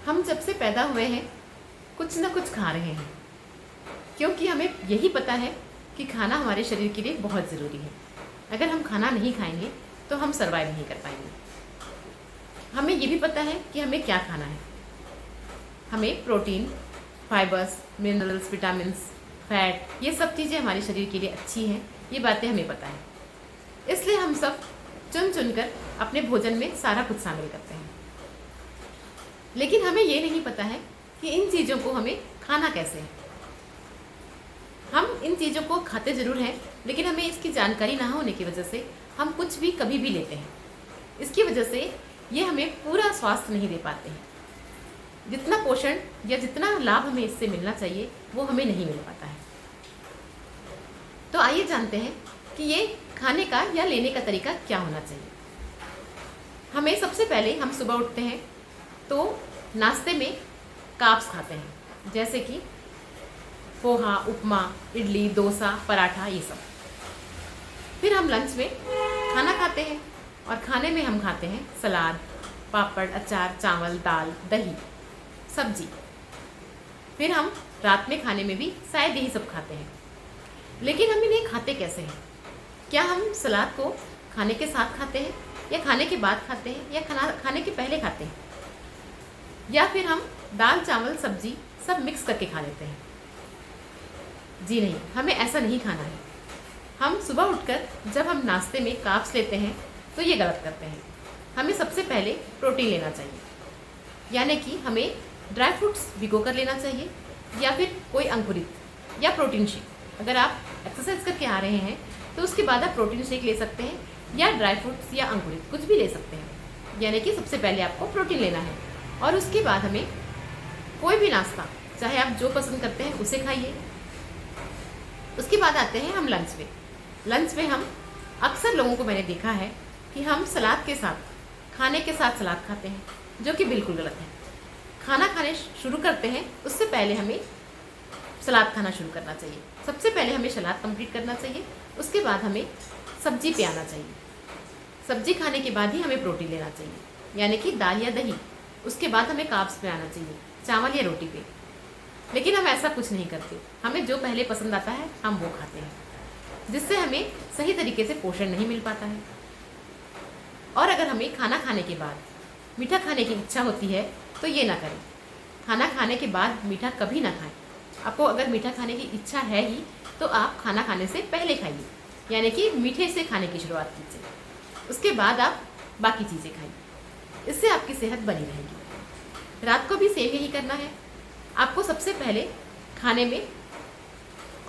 हम जब से पैदा हुए हैं कुछ ना कुछ खा रहे हैं, क्योंकि हमें यही पता है कि खाना हमारे शरीर के लिए बहुत ज़रूरी है। अगर हम खाना नहीं खाएंगे तो हम सर्वाइव नहीं कर पाएंगे। हमें ये भी पता है कि हमें क्या खाना है। हमें protein, fibres, minerals, vitamins, fat, ये सब चीज़ें हमारे शरीर के लिए अच्छी हैं। ये बातें हमें पता है, इसलिए हम सब चुन चुन कर अपने भोजन में सारा कुछ शामिल करते हैं। लेकिन हमें ये नहीं पता है कि इन चीज़ों को हमें खाना कैसे है। हम इन चीज़ों को खाते ज़रूर हैं, लेकिन हमें इसकी जानकारी ना होने की वजह से हम कुछ भी कभी भी लेते हैं। इसकी वजह से ये हमें पूरा स्वास्थ्य नहीं दे पाते हैं। जितना पोषण या जितना लाभ हमें इससे मिलना चाहिए वो हमें नहीं मिल पाता है। तो आइए जानते हैं कि ये खाने का या लेने का तरीका क्या होना चाहिए। हमें सबसे पहले हम सुबह उठते हैं तो नाश्ते में कार्ब्स खाते हैं, जैसे कि पोहा, उपमा, इडली, डोसा, पराठा, ये सब। फिर हम लंच में खाना खाते हैं और खाने में हम खाते हैं सलाद, पापड़, अचार, चावल, दाल, दही, सब्जी। फिर हम रात में खाने में भी शायद यही सब खाते हैं। लेकिन हम इन्हें खाते कैसे हैं? क्या हम सलाद को खाने के साथ खाते हैं, या खाने के बाद खाते हैं, या खाने के पहले खाते हैं, या फिर हम दाल, चावल, सब्जी सब मिक्स करके खा लेते हैं? जी नहीं, हमें ऐसा नहीं खाना है। हम सुबह उठकर जब हम नाश्ते में कार्ब्स लेते हैं तो ये गलत करते हैं। हमें सबसे पहले प्रोटीन लेना चाहिए, यानी कि हमें ड्राई फ्रूट्स भिगो कर लेना चाहिए, या फिर कोई अंकुरित या प्रोटीन शेक। अगर आप एक्सरसाइज करके आ रहे हैं तो उसके बाद आप प्रोटीन शेक ले सकते हैं, या ड्राई फ्रूट्स या अंकुरित कुछ भी ले सकते हैं। यानी कि सबसे पहले आपको प्रोटीन लेना है, और उसके बाद हमें कोई भी नाश्ता, चाहे आप जो पसंद करते हैं उसे खाइए। उसके बाद आते हैं हम लंच में। लंच में हम अक्सर लोगों को मैंने देखा है कि हम सलाद के साथ, खाने के साथ सलाद खाते हैं, जो कि बिल्कुल गलत है। खाना खाने शुरू करते हैं उससे पहले हमें सलाद खाना शुरू करना चाहिए। सबसे पहले हमें सलाद कंप्लीट करना चाहिए, उसके बाद हमें सब्जी पे आना चाहिए। सब्जी खाने के बाद ही हमें प्रोटीन लेना चाहिए, यानी कि दाल या दही। उसके बाद हमें कार्ब्स पे आना चाहिए, चावल या रोटी पे। लेकिन हम ऐसा कुछ नहीं करते। हमें जो पहले पसंद आता है हम वो खाते हैं, जिससे हमें सही तरीके से पोषण नहीं मिल पाता है। और अगर हमें खाना खाने के बाद मीठा खाने की इच्छा होती है तो ये ना करें। खाना खाने के बाद मीठा कभी ना खाएं। आपको अगर मीठा खाने की इच्छा है ही तो आप खाना खाने से पहले खाइए, यानी कि मीठे से खाने की शुरुआत कीजिए। उसके बाद आप बाकी चीज़ें खाइए, इससे आपकी सेहत बनी रहेगी। रात को भी सेम यही करना है। आपको सबसे पहले खाने में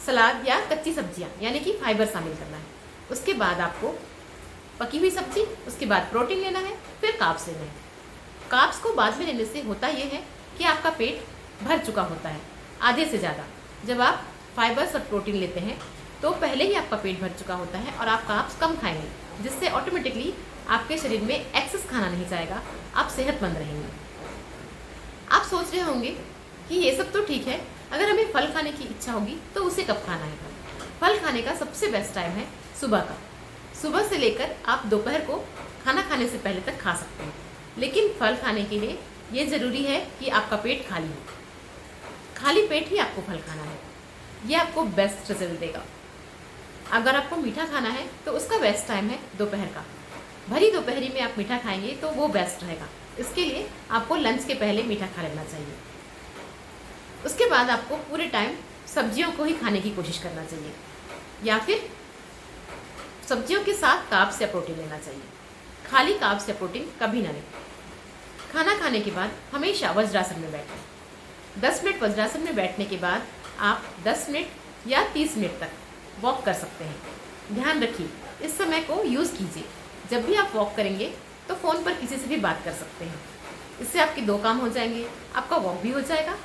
सलाद या कच्ची सब्जियां, यानी कि फाइबर शामिल करना है। उसके बाद आपको पकी हुई सब्जी, उसके बाद प्रोटीन लेना है, फिर कार्ब्स लेना है। कार्ब्स को बाद में लेने से होता यह है कि आपका पेट भर चुका होता है आधे से ज़्यादा। जब आप फाइबर्स और प्रोटीन लेते हैं तो पहले ही आपका पेट भर चुका होता है और आप कार्ब्स कम खाएंगे, जिससे ऑटोमेटिकली आपके शरीर में एक्सेस खाना नहीं जाएगा, आप सेहतमंद रहेंगे। आप सोच रहे होंगे कि ये सब तो ठीक है, अगर हमें फल खाने की इच्छा होगी तो उसे कब खाना है? फल खाने का सबसे बेस्ट टाइम है सुबह का। सुबह से लेकर आप दोपहर को खाना खाने से पहले तक खा सकते हैं। लेकिन फल खाने के लिए ये ज़रूरी है कि आपका पेट खाली हो। खाली पेट ही आपको फल खाना है, ये आपको बेस्ट रिजल्ट देगा। अगर आपको मीठा खाना है तो उसका बेस्ट टाइम है दोपहर का। भरी दोपहरी में आप मीठा खाएंगे तो वो बेस्ट रहेगा। इसके लिए आपको लंच के पहले मीठा खा लेना चाहिए। उसके बाद आपको पूरे टाइम सब्जियों को ही खाने की कोशिश करना चाहिए, या फिर सब्जियों के साथ कार्ब्स या प्रोटीन लेना चाहिए। खाली कार्ब्स या प्रोटीन कभी ना लें। खाना खाने के बाद हमेशा वज्रासन में बैठें। 10 मिनट वज्रासन में बैठने के बाद आप 10 मिनट या 30 मिनट तक वॉक कर सकते हैं। ध्यान रखिए, इस समय को यूज़ कीजिए। जब भी आप वॉक करेंगे तो फ़ोन पर किसी से भी बात कर सकते हैं। इससे आपके 2 काम हो जाएंगे, आपका वॉक भी हो जाएगा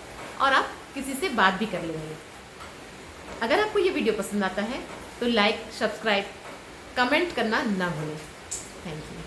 और आप किसी से बात भी कर लेंगे। अगर आपको ये वीडियो पसंद आता है तो लाइक, सब्सक्राइब, कमेंट करना ना भूलें। Thank you.